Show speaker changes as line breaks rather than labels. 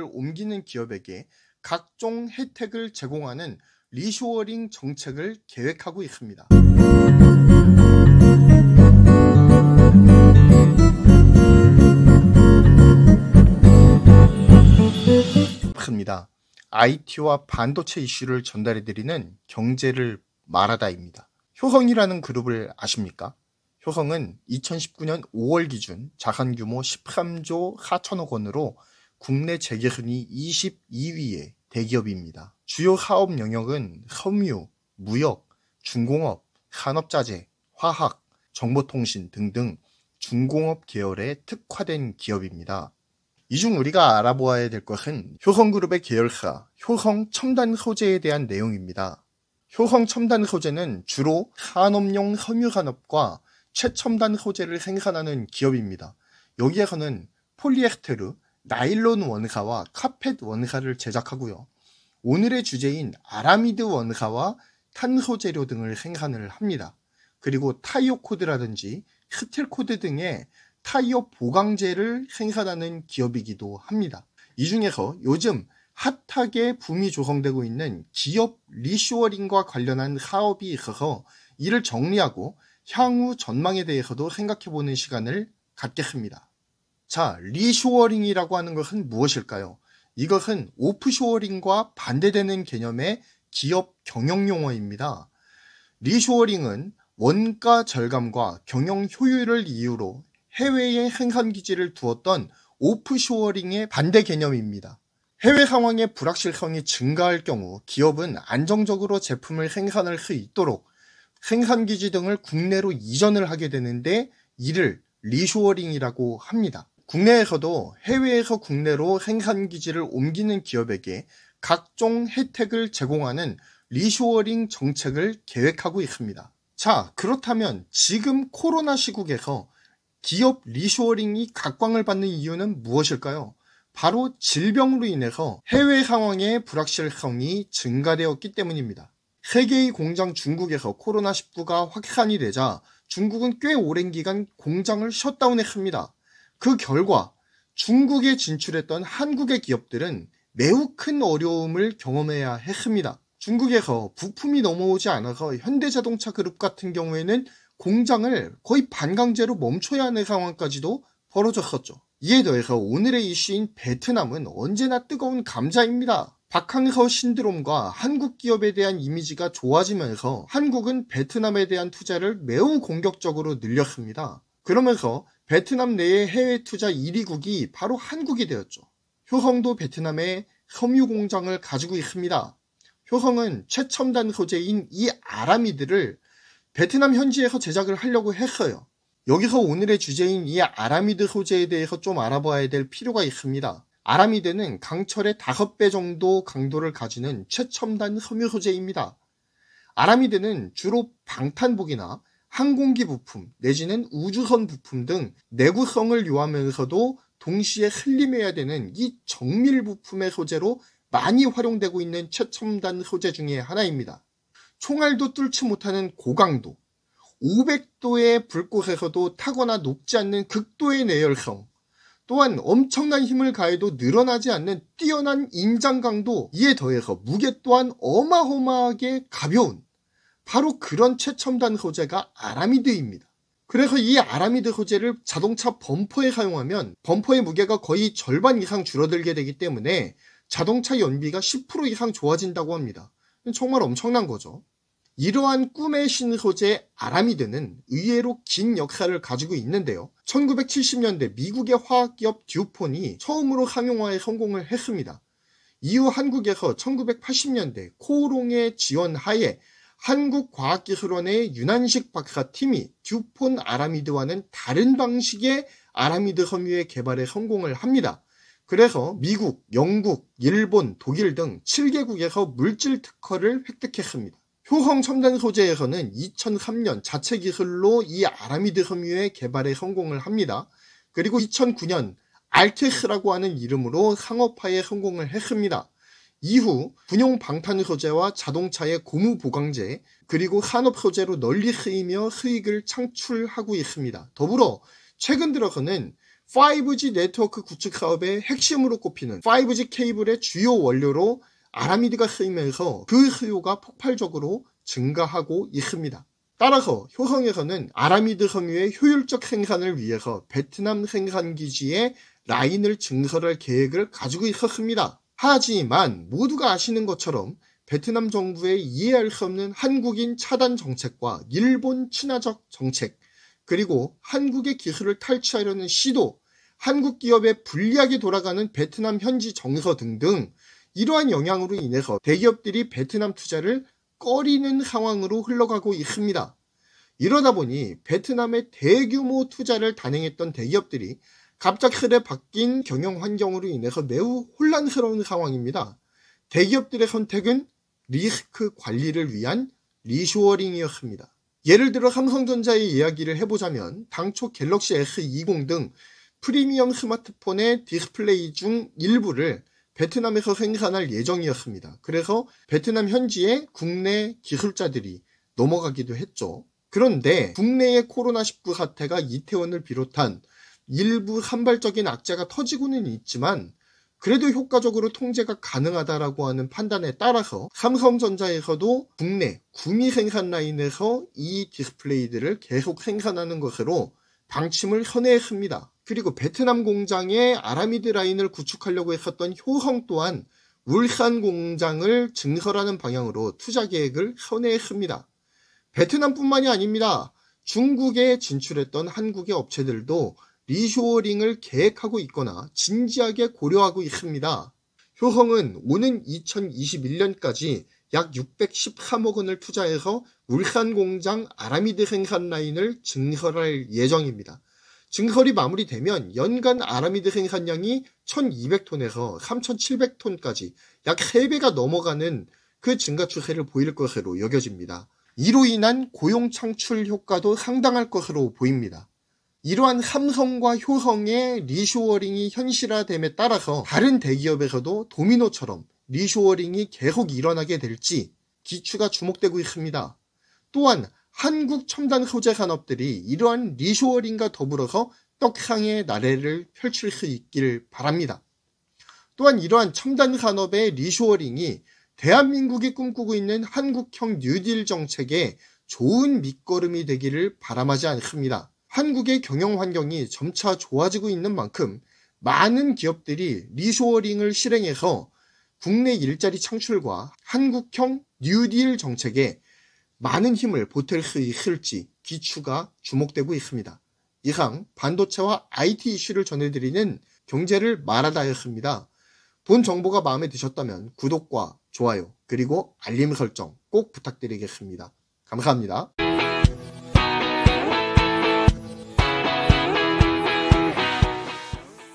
옮기는 기업에게 각종 혜택을 제공하는 리쇼어링 정책을 계획하고 있습니다. IT와 반도체 이슈를 전달해드리는 경제를 말하다입니다. 효성이라는 그룹을 아십니까? 효성은 2019년 5월 기준 자산규모 13조 4천억 원으로 국내 재계순위 22위의 대기업입니다. 주요 사업 영역은 섬유, 무역, 중공업, 산업자재, 화학, 정보통신 등등 중공업 계열에 특화된 기업입니다. 이 중 우리가 알아보아야 될 것은 효성그룹의 계열사 효성첨단소재에 대한 내용입니다. 효성첨단소재는 주로 산업용 섬유산업과 최첨단 소재를 생산하는 기업입니다. 여기에서는 폴리에스테르, 나일론 원사와 카펫 원사를 제작하고요. 오늘의 주제인 아라미드 원사와 탄소재료 등을 생산을 합니다. 그리고 타이어 코드라든지 스틸 코드 등의 타이어 보강재를 생산하는 기업이기도 합니다. 이 중에서 요즘 핫하게 붐이 조성되고 있는 기업 리쇼어링과 관련한 사업이 있어서 이를 정리하고 향후 전망에 대해서도 생각해보는 시간을 갖겠습니다. 자, 리쇼어링이라고 하는 것은 무엇일까요? 이것은 오프쇼어링과 반대되는 개념의 기업 경영 용어입니다. 리쇼어링은 원가 절감과 경영 효율을 이유로 해외에 생산기지를 두었던 오프쇼어링의 반대 개념입니다. 해외 상황의 불확실성이 증가할 경우 기업은 안정적으로 제품을 생산할 수 있도록 생산기지 등을 국내로 이전을 하게 되는데 이를 리쇼어링이라고 합니다. 국내에서도 해외에서 국내로 생산기지를 옮기는 기업에게 각종 혜택을 제공하는 리쇼어링 정책을 계획하고 있습니다. 자, 그렇다면 지금 코로나 시국에서 기업 리쇼어링이 각광을 받는 이유는 무엇일까요? 바로 질병으로 인해서 해외 상황의 불확실성이 증가되었기 때문입니다. 세계의 공장 중국에서 코로나19가 확산이 되자 중국은 꽤 오랜 기간 공장을 셧다운했습니다. 그 결과 중국에 진출했던 한국의 기업들은 매우 큰 어려움을 경험해야 했습니다. 중국에서 부품이 넘어오지 않아서 현대자동차 그룹 같은 경우에는 공장을 거의 반강제로 멈춰야 하는 상황까지도 벌어졌었죠. 이에 더해서 오늘의 이슈인 베트남은 언제나 뜨거운 감자입니다. 박항서 신드롬과 한국 기업에 대한 이미지가 좋아지면서 한국은 베트남에 대한 투자를 매우 공격적으로 늘렸습니다. 그러면서 베트남 내의 해외 투자 1위국이 바로 한국이 되었죠. 효성도 베트남에 섬유 공장을 가지고 있습니다. 효성은 최첨단 소재인 이 아라미드를 베트남 현지에서 제작을 하려고 했어요. 여기서 오늘의 주제인 이 아라미드 소재에 대해서 좀 알아봐야 될 필요가 있습니다. 아라미드는 강철의 5배 정도 강도를 가지는 최첨단 섬유 소재입니다. 아라미드는 주로 방탄복이나 항공기 부품 내지는 우주선 부품 등 내구성을 요하면서도 동시에 슬림해야 되는 이 정밀 부품의 소재로 많이 활용되고 있는 최첨단 소재 중에 하나입니다. 총알도 뚫지 못하는 고강도, 500도의 불꽃에서도 타거나 녹지 않는 극도의 내열성, 또한 엄청난 힘을 가해도 늘어나지 않는 뛰어난 인장 강도, 이에 더해서 무게 또한 어마어마하게 가벼운 바로 그런 최첨단 소재가 아라미드입니다. 그래서 이 아라미드 소재를 자동차 범퍼에 사용하면 범퍼의 무게가 거의 절반 이상 줄어들게 되기 때문에 자동차 연비가 10% 이상 좋아진다고 합니다. 정말 엄청난 거죠. 이러한 꿈의 신소재 아라미드는 의외로 긴 역사를 가지고 있는데요. 1970년대 미국의 화학기업 듀폰이 처음으로 상용화에 성공을 했습니다. 이후 한국에서 1980년대 코오롱의 지원하에 한국과학기술원의 윤한식 박사팀이 듀폰 아라미드와는 다른 방식의 아라미드 섬유의 개발에 성공을 합니다. 그래서 미국, 영국, 일본, 독일 등 7개국에서 물질 특허를 획득했습니다. 효성 첨단 소재에서는 2003년 자체 기술로 이 아라미드 섬유의 개발에 성공을 합니다. 그리고 2009년 알테스라고 하는 이름으로 상업화에 성공을 했습니다. 이후 군용 방탄 소재와 자동차의 고무 보강재 그리고 산업 소재로 널리 쓰이며 수익을 창출하고 있습니다. 더불어 최근 들어서는 5G 네트워크 구축 사업의 핵심으로 꼽히는 5G 케이블의 주요 원료로 아라미드가 쓰이면서 그 수요가 폭발적으로 증가하고 있습니다. 따라서 효성에서는 아라미드 섬유의 효율적 생산을 위해서 베트남 생산기지에 라인을 증설할 계획을 가지고 있었습니다. 하지만 모두가 아시는 것처럼 베트남 정부의 이해할 수 없는 한국인 차단 정책과 일본 친화적 정책, 그리고 한국의 기술을 탈취하려는 시도, 한국 기업에 불리하게 돌아가는 베트남 현지 정서 등등 이러한 영향으로 인해서 대기업들이 베트남 투자를 꺼리는 상황으로 흘러가고 있습니다. 이러다 보니 베트남의 대규모 투자를 단행했던 대기업들이 갑작스레 바뀐 경영 환경으로 인해서 매우 혼란스러운 상황입니다. 대기업들의 선택은 리스크 관리를 위한 리쇼어링이었습니다. 예를 들어 삼성전자의 이야기를 해보자면 당초 갤럭시 S20 등 프리미엄 스마트폰의 디스플레이 중 일부를 베트남에서 생산할 예정이었습니다. 그래서 베트남 현지에 국내 기술자들이 넘어가기도 했죠. 그런데 국내의 코로나19 사태가 이태원을 비롯한 일부 산발적인 악재가 터지고는 있지만 그래도 효과적으로 통제가 가능하다라고 하는 판단에 따라서 삼성전자에서도 국내 구미 생산 라인에서 이 디스플레이들을 계속 생산하는 것으로 방침을 선회했습니다. 그리고 베트남 공장에 아라미드 라인을 구축하려고 했었던 효성 또한 울산 공장을 증설하는 방향으로 투자 계획을 선회했습니다. 베트남뿐만이 아닙니다. 중국에 진출했던 한국의 업체들도 리쇼어링을 계획하고 있거나 진지하게 고려하고 있습니다. 효성은 오는 2021년까지 약 613억 원을 투자해서 울산 공장 아라미드 생산 라인을 증설할 예정입니다. 증설이 마무리되면 연간 아라미드 생산량이 1200톤에서 3700톤까지 약 3배가 넘어가는 그 증가 추세를 보일 것으로 여겨집니다. 이로 인한 고용 창출 효과도 상당할 것으로 보입니다. 이러한 삼성과 효성의 리쇼어링이 현실화됨에 따라서 다른 대기업에서도 도미노처럼 리쇼어링이 계속 일어나게 될지 기추가 주목되고 있습니다. 또한 한국 첨단 소재 산업들이 이러한 리쇼어링과 더불어서 떡상의 나래를 펼칠 수 있길 바랍니다. 또한 이러한 첨단 산업의 리쇼어링이 대한민국이 꿈꾸고 있는 한국형 뉴딜 정책에 좋은 밑거름이 되기를 바람하지 않습니다. 한국의 경영 환경이 점차 좋아지고 있는 만큼 많은 기업들이 리쇼어링을 실행해서 국내 일자리 창출과 한국형 뉴딜 정책에 많은 힘을 보탤 수 있을지 기추가 주목되고 있습니다. 이상 반도체와 IT 이슈를 전해드리는 경제를 말하다였습니다. 본 정보가 마음에 드셨다면 구독과 좋아요 그리고 알림 설정 꼭 부탁드리겠습니다. 감사합니다.